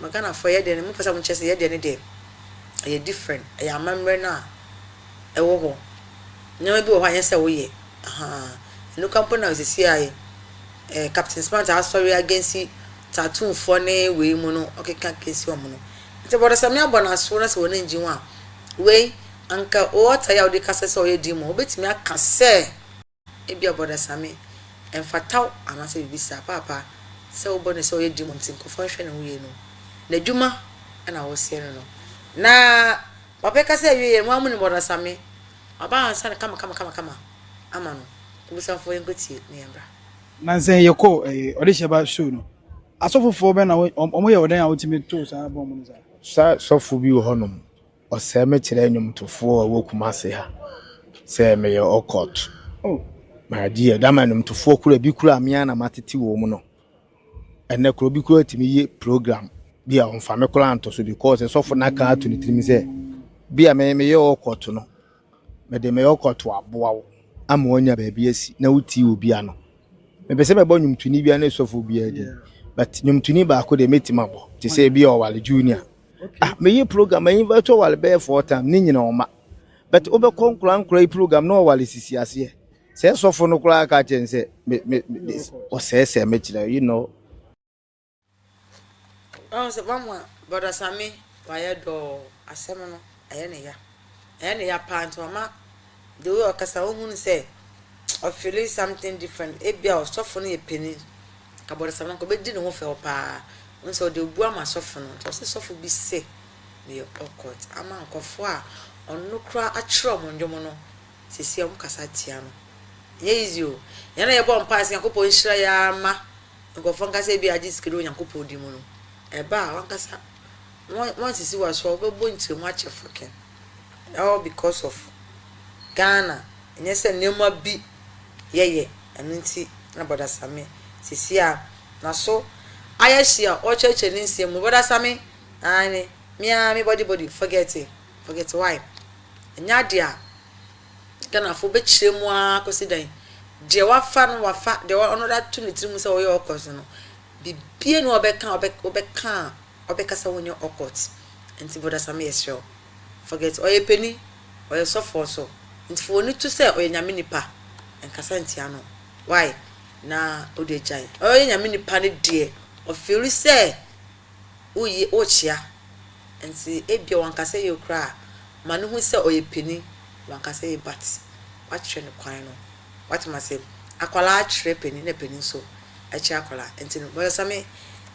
[SPEAKER 1] magana for ye de ne mo pesa mo chese ye de ne de e different e amamre na e wo ho nyama bi wo hanye se wo ye no company na see ai Captain Smart story against tattoo for ne we mu no okeka kesi omo no nti bodo samia bona so na se wo na nji ho a we anka o ta ya odi kase se o ye di mo obetimi aka se e bia bodo sami enfataw amase bibisa papa se wo bone se o ye di mo nti ko hwe na wo ye no na djuma na wo se no na papa kase ye mo amuni bodo sami aba ansa kama ama no busa fo ye ngoti ne yambra
[SPEAKER 12] nansen yeko ode sheba show no asofofo be na omo ye odan a wotimi to sa bo mo
[SPEAKER 13] sa sofo bi wo honom o se me kire anyum tofo a wo kumase ha se me ye okot ma di e da manum tofo kura bi kura amia na matete wo mu no enne kuro bi kura timi ye program bi a onfa me kura anto so because sofo na ka to ni timi se bi a me ye okot no me de me okot aboa wo ama onya ba bi asi na wuti obi ano me pese me bo nyumtuni bi ana sofo bi adi but nyumtuni ba ko de metima bo ti se bi o wale junior me ye program me invite wale be for time ni nyina o ma but obe konkura program no wale sisi ase se sofo no kura ka chense me o se me chira you know
[SPEAKER 1] se bamwa boda sami waye do asem no eye ne ya panto ma the way okasa ohun say or feeling something different ebia o sofo no ye peni ka boda sami ko be di no ho fe opa nso de bu ama sofo no to se sofo bi se me okot ama nkofo a onno kra a kire mo ndwom no sisi am kasa tia no ye easy o ye na ye bo mpa se yakopo nhira ya ma nkofo nkasa bi agi skiro yakopo di mu no eba wankasa won sisi wa so be bo ntire mu a chefoken all because of Ghana enye se nema bi ye anunti na boda sami sisi a na so ayeshia o cheche ni nsie mu boda sami ani me body forget why enya dia Ghana fo be kire mu a kosidan de wafa no wafa de ono da tu ni trimu se wo ye okot no bibie no obeka sa wonye okot nti boda same yesho forget oye penny oye sofo so nti fo ni to say oye nyame nipa enkasa ntia no why na odejai oye nyame nipa ne de o feel say uyi ochia nti ebia wankasa ye okra manu hu say oye penny wankasa ye bat watwe ne kwan no what must say akwala atwe penny na penny so achi akwala nti no boda same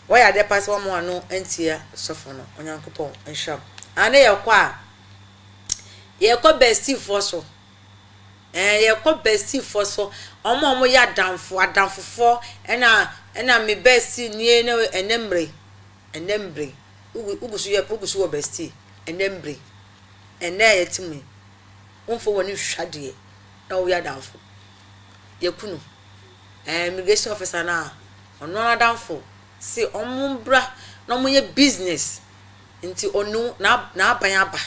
[SPEAKER 1] why are the pass one more no entia sofo no onyankopon enhwam ane yakwa yekọ bestie for so yekọ bestie for so omo ya adamfo ena me bestie nie na enembre ugusu wo bestie enembre ena yetimi wonfo woni hwade na wo ya adamfo yekunu immigration officer na ono adamfo si omumbra na omunye business nti onu na abanyaba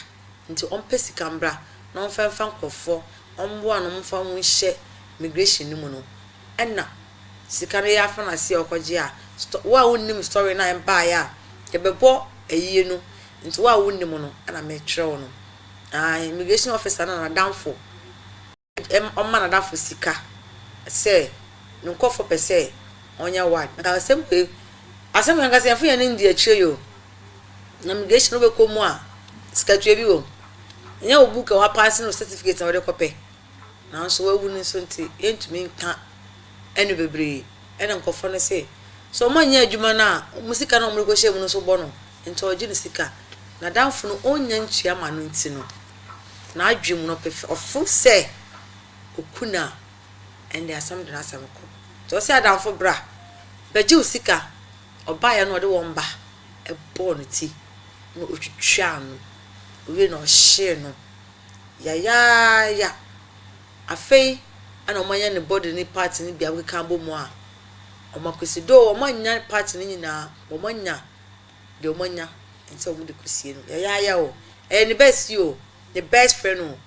[SPEAKER 1] nti ompesi kambra na onfemfa nkofo ombo anu mfa hunhye immigration ni mu no enna sikare ya fa na si okoje a wa wonnim story na emba ya ebebo eyiye no nti wa wonnim no ana me twere no immigration officer na danfo omma na danfo sika se nkofo pese onya wad na sempe asem nga se afu ya ndi akire yo na immigration no be komu a skatue bi wo nya obuka wa pass no certificate na wode kope na so wawu ni so nti entumi nka enu bebre ena nkofo no se so mo nya adwuma na musika na omreko hye mu no so bo no nti oji ni sika na danfo no onya ntua ma no nti no na adwem no pefe ofu se okuna ende asam de na asam ko to se adanfo bra beji usika oba ya no ode womba e bo no ti no otwitwa no we no hye no ya afei ana omanya ne body ni part ni bia we kan bo mu a omakwesi do omanya part ni nyina omanya de omanya nti omu de kusie no ya o ni best you the best friend no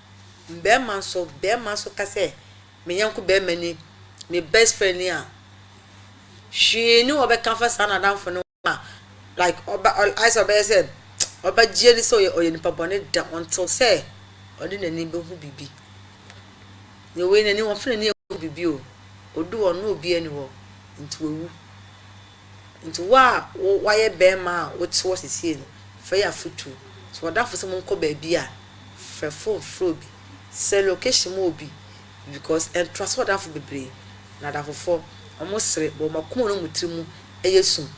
[SPEAKER 1] be man so ka say me yanko be mani me best friend ni a she ni obe kan fa sana dan for no like oba I said oba jeri so oye ni papa ne da until say odi na ni be hu bibi ye we na ni won fere ni hu bibi o odu ono obi ani wo nti wewu nti wa ye be ma o ti wo sisi no fa ya futu so da fo se mo nko ba bi a fa phone bi se location mo obi because and trust what that bebre na da fo almost sere bo makomo no mutrimu eyesu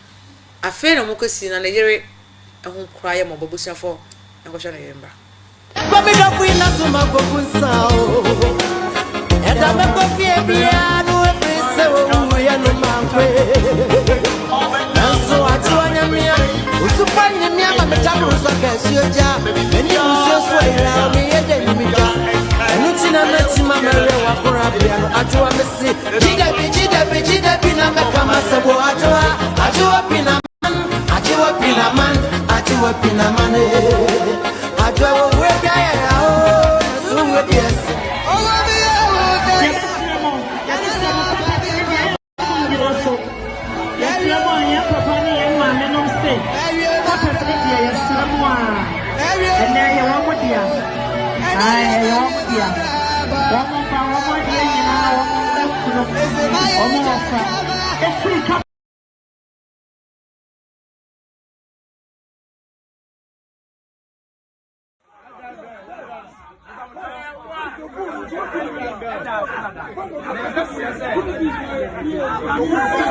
[SPEAKER 1] afa na mo kwesi na yere ehun kura ye mo babusia fo enko hwe na yemba
[SPEAKER 14] Mami da kuina suma kokunsa o Eda me kopie bia no epise wo ya no mankwe Nanso atuanya mia usupanya mia ma metabu so kasi oja eni usoso ira mi yede ni mita Enutina metima mere wa kora bia no atuwa mesi jide bi na meka masebo atuwa pina man Ajo we bia ya o so we yes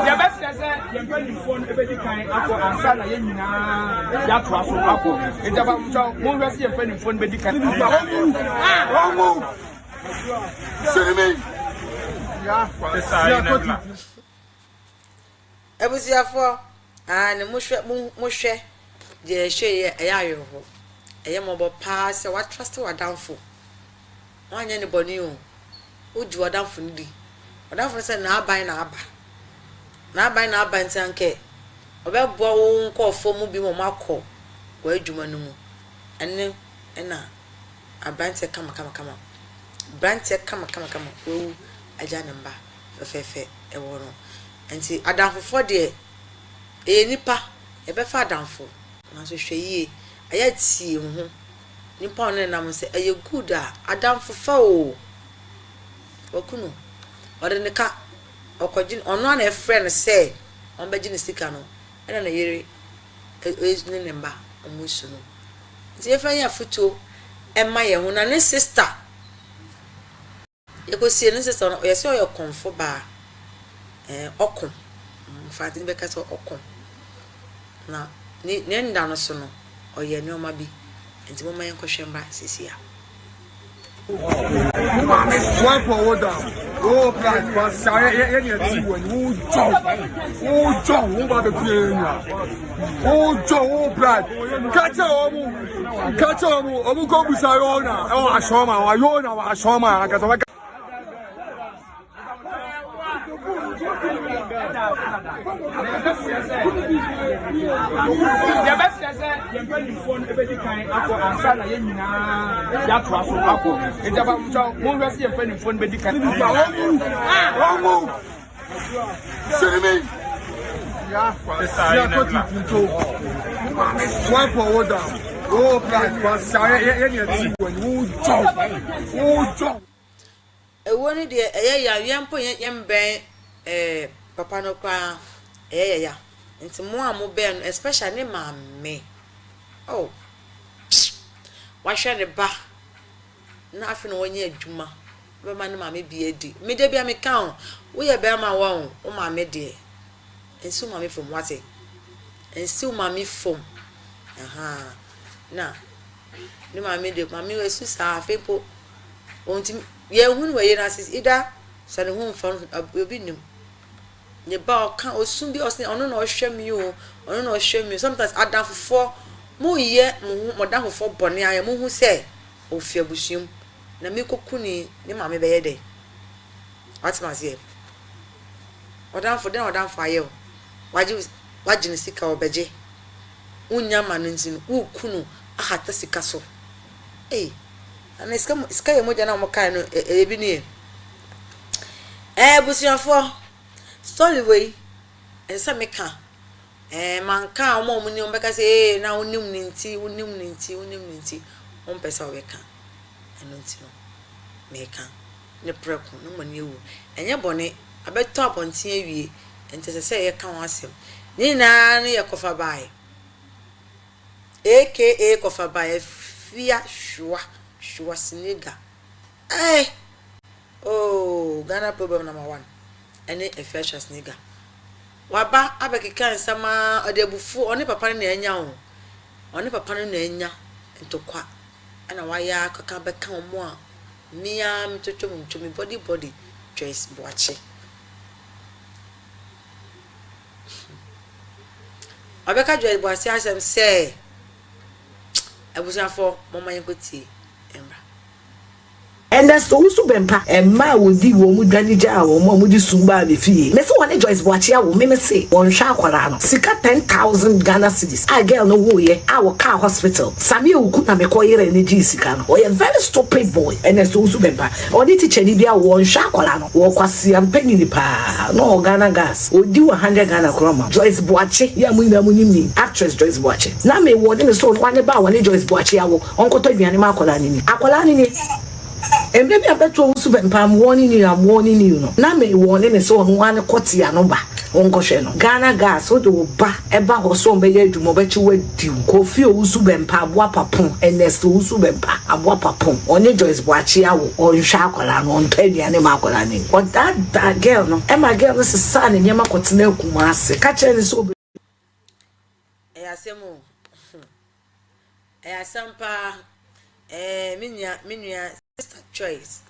[SPEAKER 6] Ya best say you bring phone e be di kan akọ ansa na ye nyina ya to aso akọ ejaba mo hwe se you phone be di kan wrong Sinimi ya
[SPEAKER 1] ebusiafo ne mohwe de hwe ye ayo ho eye mo bo pa se wa trust wa downfo wanya ne boni o oju wa downfo ndi odafo se na aban na aba ntanke obebo wo nkofo mu bi mo makọ wa adwuma no mu enne na abante kama brante kama wo aja ne mba fefefe e wo no enti adamfo de nipa e be fa adamfo na so hwe yie aya tie ho nipa on na mo se eye good adam fofa o okunu ode ne ka okogin ono na e friend say on beji ne sika no ena na yere ne nemba omusu no ti e fa ya foto e ma ye ho na ne sister ye ko sie ne sister no ye se o ye konfo ba okon mfati be ka so okon na ne nda no so no o ye ne o ma bi enti mo ma yen ko hwemba sisia
[SPEAKER 15] One forward down. Oh, black, but sorry, any of you when you jump, over the plane. Oh, black, catch on, go with Sayona. Oh, Ashoma,
[SPEAKER 16] The best is you bring phone every kind of answer na yina ya to aso akọ ejaba mcho mo hwe se you phone be dikan
[SPEAKER 15] One forward down. Oh, black, but sorry, any of you when you jump.
[SPEAKER 1] Ewoni de ya yampo yemben papa no kwa ya nti mo amo ben especially ma me oh wa hwe ne ba na afi no wonye adwuma be ma ne ma me bi edi me de bia me kan wo ye be ma wa o ma me de ensu ma me from wate ensu ma me from na ne ma me de ma me wesu sa afepo onti ye hun we ye na sis ida so ne hun fa obi nim ne ba o kan osum bi osne ono na o hwemi o ono na o hwemi sometimes adam fofo mo ye mo dan fofo bone aye mo hu se o fi abusuam na me kokuni ne ma me be ye de what ma say odan fo aye o waji ne sika obeje unya ma no ntin u kunu ahata sika so ana iska ye moja na mo kan no ebi ni busuafo story way ensa meka manka omo ni ombeka say na onim ni nti on pesa obeka eno nti no meka ne preko no mani ewu enye bone abeto aponten awie ente se ye ka wasem ni na ne ye kofa bai aka kofa bai fia shwa siniga oh Ghana problem number 1 ene efficiency siniga waba abekeka nsama odebufu oni papa ne anya ho oni papa ne anya ntokwa ana waya kaka beka omo a mia mtotomi body choice boache abeka joy boache asem say abusanfo mama yenkoti embra
[SPEAKER 9] and that's also bempa and ma wo di wo mu dwanija wo mo di sumba be fie me se woni Joyce Boachia wo me se won hwa akwara no sika 10,000 Ghana cedis a girl no wo ye a wo car hospital sami oku na me koyere ne ji sika no o ye very stupid boy and that's also bempa o di teacher ni bia won hwa akwara no wo kwasi ampani ni pa no Ghana gas o di 100 Ghana kroma Joyce Boachia ya mu na mu ni actress Joyce Boachia na me wo de me so wane ba wane Joyce Boachia wo onkoto duane ma akwara ni and maybe I bet you I'm warning you no na me warning so one kwoti ano ba wonko hwe no Ghana gas so do ba eba ho so mbe ye dwumo be chi wadi kofi owusu bempa aboa papon Ernest owusu bempa aboa papon onye Joyce Boachia wo onhwa akwara no ntaduane ma akwara ni but that girl no Emma girl no sisa ne nyema kotena akuma ase ka kire ni so
[SPEAKER 1] asemo asampa minya Sister Joyce.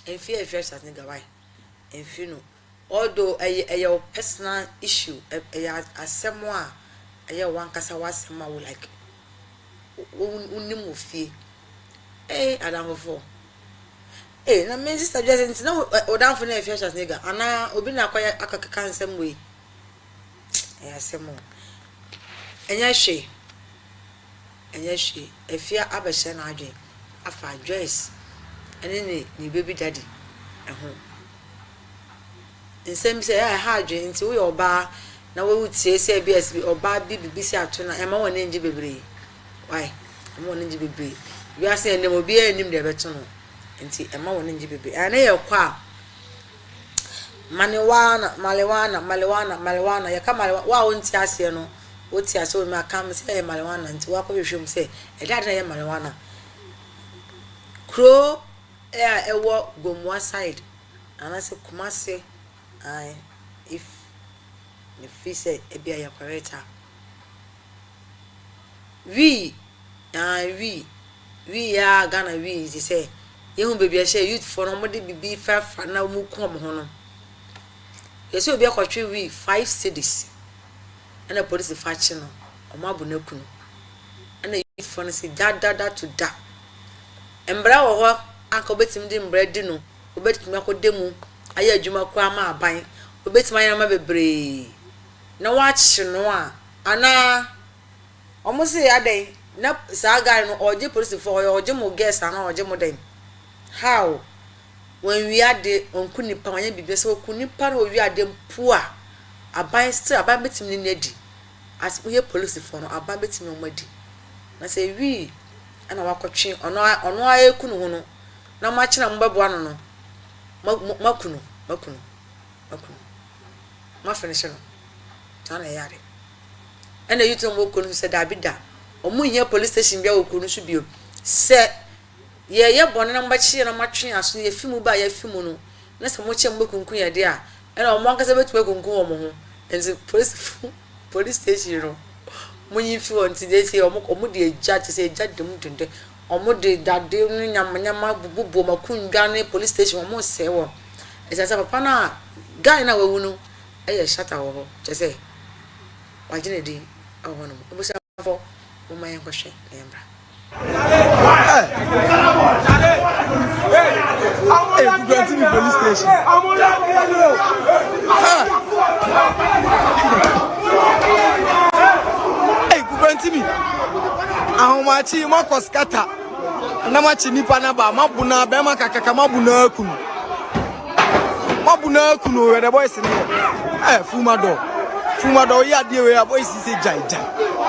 [SPEAKER 1] And fear first as nigga why. And no. Although a personal issue, a someone a one casa was somehow like unimu fee. I don't for. Na me Sister Joyce no or down for no first as nigga. Ana obina kwaya akaka some way. Asemo. Enya she. Efia abeshe na adwen afa Joyce ene ni baby daddy nsem say ha adwen nti wo yoba na wo tie se BS oba bibi si ato na ema won nji bebre why ema won nji bebre wi ase enem obi anim de beto no nti ema won nji bebre ana ye kwa malewana ya kama wa wonti ase no woti ase o ma kam se ye malewana nti wa ko hwehwem se e dada ye malewana kro ewo gomwa side anase Kumasi if you say a be a operator we are Ghana we say you baby I share youth for nobody be fair na mu come hono yes obi akotwe we 5 cities and the police faction no omabu na kunu and the youth for say da to da embra wo ho anka betim di mbra di no obetim akodemu aye adwuma kwa ma aban obetim ayama bebre na watch no ana omo se adan na saga no oje police for oje mo guess ana oje mo den how when we are the onkuni pa wanya bibia se okuni pa no we are the poor aban still aban betim ni nedi as we police for no aban betim no madi na say we ana wakotwe ono aye kunu ho no na machi na mbabo ano no makunu ma finish no tana yare ene yuto mo kunu se dabida omu nya police station bia okunu so bio se ye bone na mbachi na matwe aso ye fimu ba ye fimu no na se mo che mo kunkun ye de a ene omo ankasa betu kunkun omo ho enze police station no mo yin fi on ti de se omo de eja ti se eja de mu dunde omo de dade no nyama bubu makundwa ne police station omo se wo esa papa na guy na wawu no eye shata wo je say wajine di awo no obo sa fo mo mayen ko hwe embra
[SPEAKER 15] Hey, you go to the police station. Hey, you go to me. Ahomachi mo koskata. Na machi nipa na ba mabuna be makakaka mabuna kunu. Mabuna kunu we the boys in here. Eh, Fumado ya die we boys say jaija.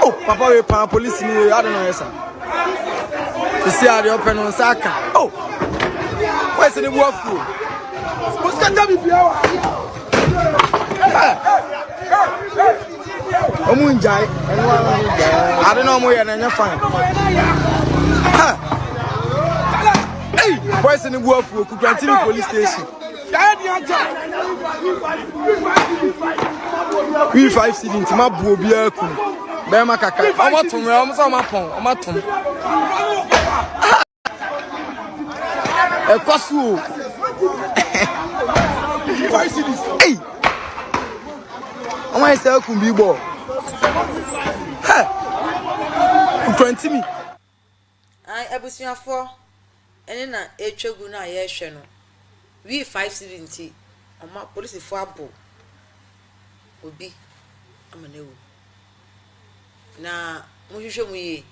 [SPEAKER 15] Oh, papa we pa police ni I don't know sir. You see how they open on Saka. Oh, where's the wafu? What's got to be power? Omunjai, I don't know more than you're fine. Hey, where's the wafu? Could continue police station. We 5 cities, my bobia. Bema kaka. Omatum, omatum. Kwasu. Hey. Omo ese kumbi bo. Ha. Ukwanti mi.
[SPEAKER 1] Ai abusuafo. Ene na etwegu na ye hwe no. We 570. Oma police fo abo. Obi amanewu. Na muhwehwe mu yi.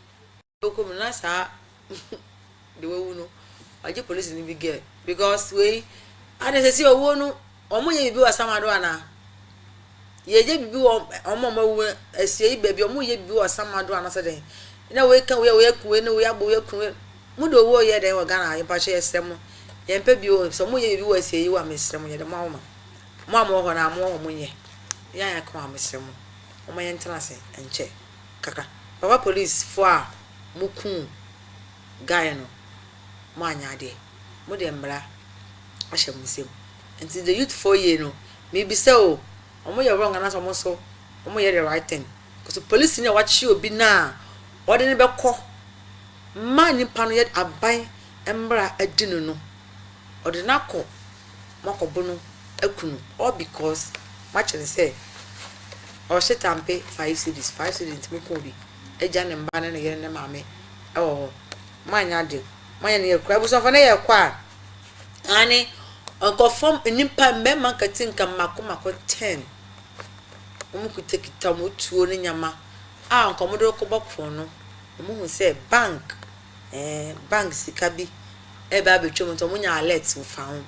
[SPEAKER 1] Okom na sa the way no aje police ni big because we anese owo no omo ye bibi wasamado ana ye je bibi omo mawu asie baby omo ye bibi wasamado ana se den na we kan we kuwe no we abo we kuwe mu do wo ye den wa Ghana ye pa che esem ye mpa bi o so mo ye bibi wasie yi wa mesrem ye de ma wo ho na mo mo ye ya ka ma mesrem omo ye ntana se enche kaka baba police fo a mukun guy no manya de mo de mbra ahye musem until the youth 4 year no maybe say o omo ye wrong na so mo so omo ye the right thing because police ni wachi obi na ode ne bekọ man ni pano ye aban mbra adinu no ode na kọ makobo no akunu all because match and say o shetampe 5 cities mo ko bi eja ne mba ne ye ne maame oh manya de manya ne kura bu so fa na ye kwa ani onko form nimpa memma katinka mako 10 omuku tekita motuo ne nyama a onko modo ko bokfo no omuhu se bank sika bi e ba betwom to munya alert fa ho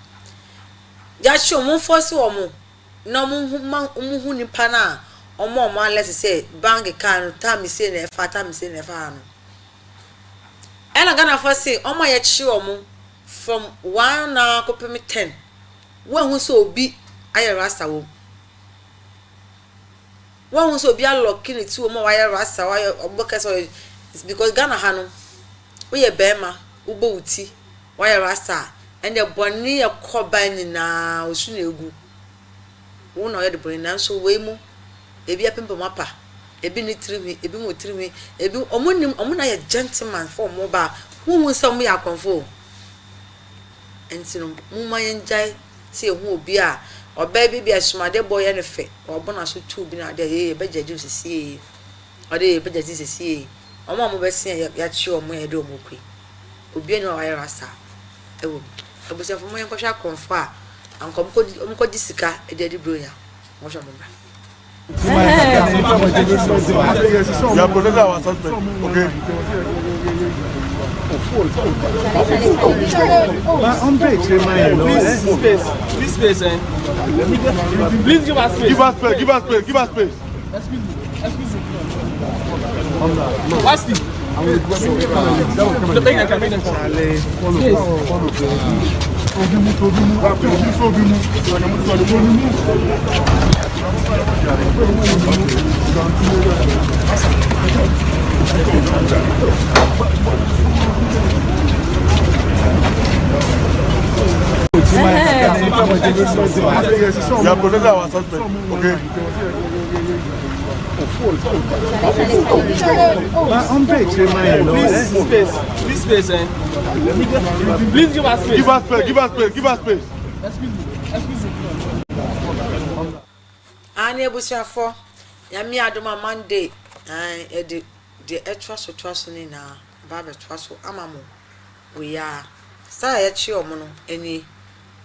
[SPEAKER 1] ja show mo force wo mo na omuhu nipa na omo let's say bank can time say na fa time say na fa no ena Ghana for say omo ye chi omo from 1 na kopemi 10 when hu so obi aye rasta wo when hu so obi allock ni ti omo aye rasta wa oboka so it's because Ghana ha no we ye bema ubo uti wa aye rasta and the boni e koba ni na osu na egu wo na ye de boni na so we mu ebi apempo mapa ebi ni trimi ebi mo trimi ebi omo na ye gentleman for mo ba hu so mo ya konfo entino mo ma ye njai se hu obi a oba bi asumade boy ye ne fe obona so tu bi na de ye be jaji sisi ode ye be jaji sisi omo be sen ya chi omo ye de omo kwi obi ni wa ye rasta ewo abusia fo mo ye kwhwa konfo a anko mo ko disika e de bro ya mo hwa mo ba.
[SPEAKER 15] You are protecting our suspect, okay?
[SPEAKER 16] Please space, eh? Please give us space.
[SPEAKER 15] Give us space, give us space, give us space.
[SPEAKER 16] Excuse me. What's the?
[SPEAKER 15] You are protecting our suspect, okay?
[SPEAKER 16] Please space, eh? Please give us space.
[SPEAKER 15] Give us space, give us space, give us space.
[SPEAKER 16] Excuse me.
[SPEAKER 1] Ani ebusuafo yami adoma Monday de etwa so ni na ba betwa so amamo we ya sa ya chi omo no eni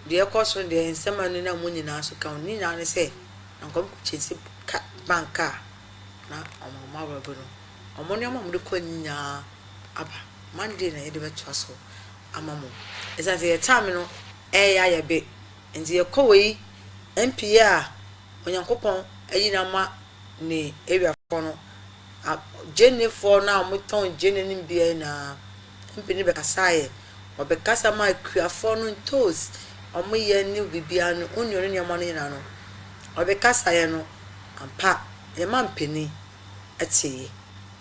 [SPEAKER 1] de ekoso de nsema ni na mu nyina so kan ni na ne se nkom chesi banka na omo ma robo no omo ne omo de ko nya aba Monday na de betwa so amamo esa se time no ya ya be nti ye ko we MPA onyankopon ayina ma ni area for no Jenny for now muton Jenny nim bia na mpini be kasaye obekasa ma akuafo no toast omoye ni bibia no onyo ne nyama no nyina no obekasa ye no ampa e ma mpini ati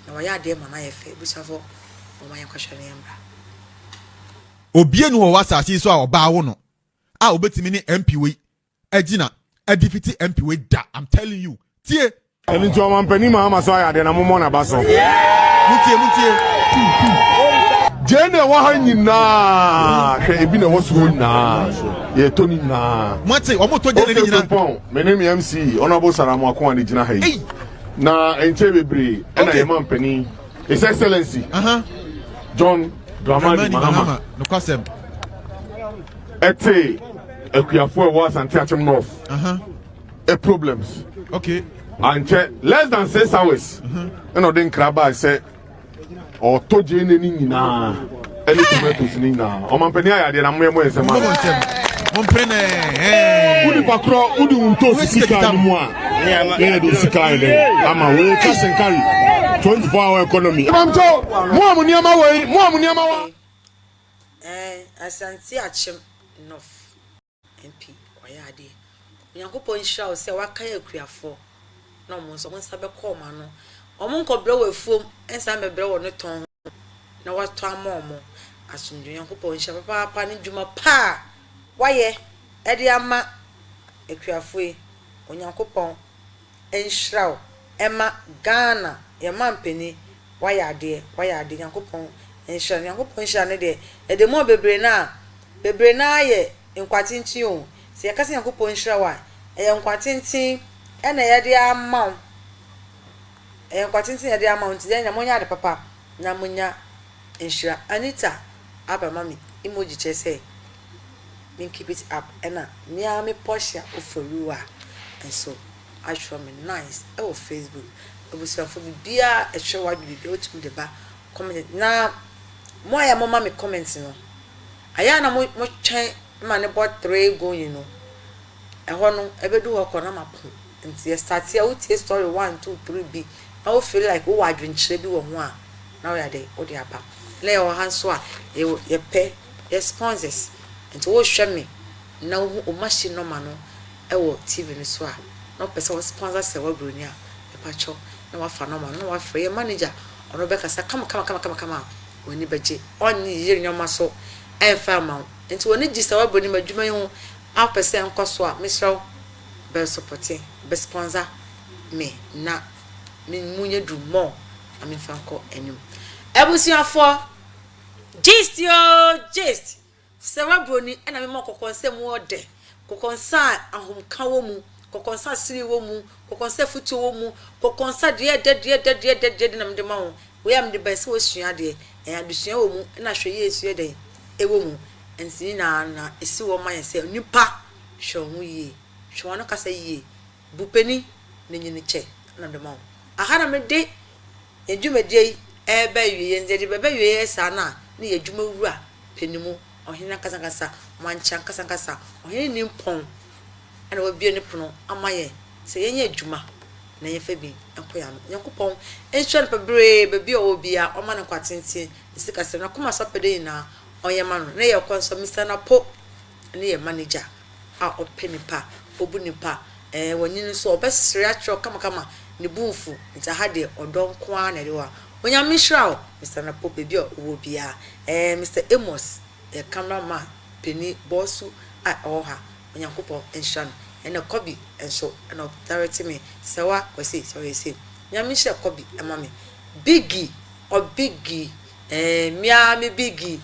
[SPEAKER 1] na waya de ma na ye fe busafo o ma yankwa ne mbra
[SPEAKER 17] obie nu wo wasase so a oba wo no a obetimi ni MPW agina a defeat MPW da I'm telling you tie
[SPEAKER 15] eni to man pani ma ma so ya de na mo na ba so
[SPEAKER 17] mutie
[SPEAKER 15] jene wa ha nyina hwe ebi na wo so nyina ye to nyina
[SPEAKER 17] mate omo to jene nyina
[SPEAKER 15] me name MC honorable Saramu Akon ani gina ha yi na enche bebre na ye man pani his excellency John Dramani Mahama
[SPEAKER 17] no kwasem
[SPEAKER 15] ete akuafo e was anti achim north a problems
[SPEAKER 17] okay
[SPEAKER 15] and less than 6 hours and odin kraba say or to jene ni nyina any tomatoes ni na o man pani aya de na mo ese ma
[SPEAKER 17] mon pene
[SPEAKER 15] udi pakro udi unto sika ni mo a na do sika ile ama we cash and carry 24-hour economy am to mo amuniama wa
[SPEAKER 1] asanti achim north MP oyade Nyankopon hira o se waka akuafo na omo so monsa be call ma no omo nkobre wafuom ensa mebre wo ne ton na wato ama omo asumdwe Nyankopon hira papa ne djuma pa waye ede ama akuafo yi Onyankopon enhira o ema Ghana ye mampeni wayade Nyankopon enhira ne de ede mo bebre na ye nkwatinti o se yakase Nyankopon hira wa nkwatinti ena yede ama nkwatinti yede ama nti ya monya de papa na monya enhira Anita aba mami emoji chese me keep it up ena me Portia oforuwa and so I show me nice Facebook obusuafo bia ehwe wadwe bia otum de ba comment na mo ya mo ma me comment no aya na mo twen ma ne bot 3 going no eho no ebedu ho kọ na mapo nti ye start here we story 1 2 3 b na we feel like we wadwenkyere bi wo ho a na we ade wo de aba le wo hanso a ye pe ye sponsors nti wo hwe me na wo machine no ma no e wo TV ni so a no person wo sponsor se wo broni a e pa cho na wa fa no ma no wa free ye manager ono be kasa kama woni beje onni yiri nyoma so e fa ma nti woni gi se wo broni ma dwuma hu a person nkoso a misraw be supporting be sponsor me na me munye du mo ami fa nko enim ebusuafo gist se wa broni na me mo kokonse mu ode kokonsa ahomka wo mu kokonsa siri wo mu kokonsa futu wo mu kokonsa de na mde ma wo we am de bese wo sua de adusua wo mu na hwe yesu de ewo mu ensi na esi wo ma yese nipa hwe ho yi hwe no kasa yi bupeni ne nyini che na mde ma wo aha na me de edwumadie ebe wiye nze de bebe wiye sa na ne edwuma wura penimu ohina kasa mancha kasa ohina ni mpon ana wabie ne pono amaye se yenye adwuma na yefa bi enkoya no yakopon enhwe pebre bebi obia o ma ne kwatenten sika se na kuma sopede na oyema no na ye konso Mr. Napo ne ye manager a openipa obunipa wonyini so obesre atro kama ne bunfu nta hade odonko a na rewa onyame hrawo Mr. Napo bebi obia Mr. Amos cameraman penny bossu a oha onyankopon enshan ene kobi enso ene authority me sewa kwesi so yesi nyame hye kobi emame biggie mia me biggie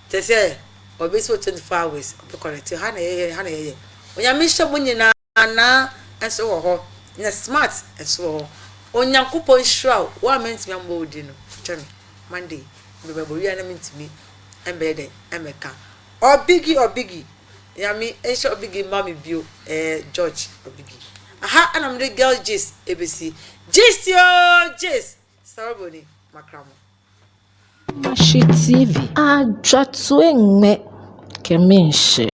[SPEAKER 1] tese obeso 24 hours obe correct ha na ye onyame hye munyina na enso wo ho na smart enso wo onyankopon hrawo wa mentimi ambo odi no twemi monday bebo wi na mentimi embede emeka obigi yami ensho obigi mami bio George obigi aha anam the girl gist ebesi gist saraboni makramo
[SPEAKER 2] Mashi TV ajatwe mme kemenche